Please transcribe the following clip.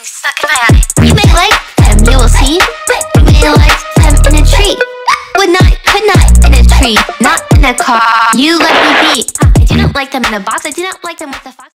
stuck in my eye. You may like them, you will see. You may like them in a tree. Could not in a tree, not in a car. You let me be. I didn't like them in a box. I didn't like them with a fox.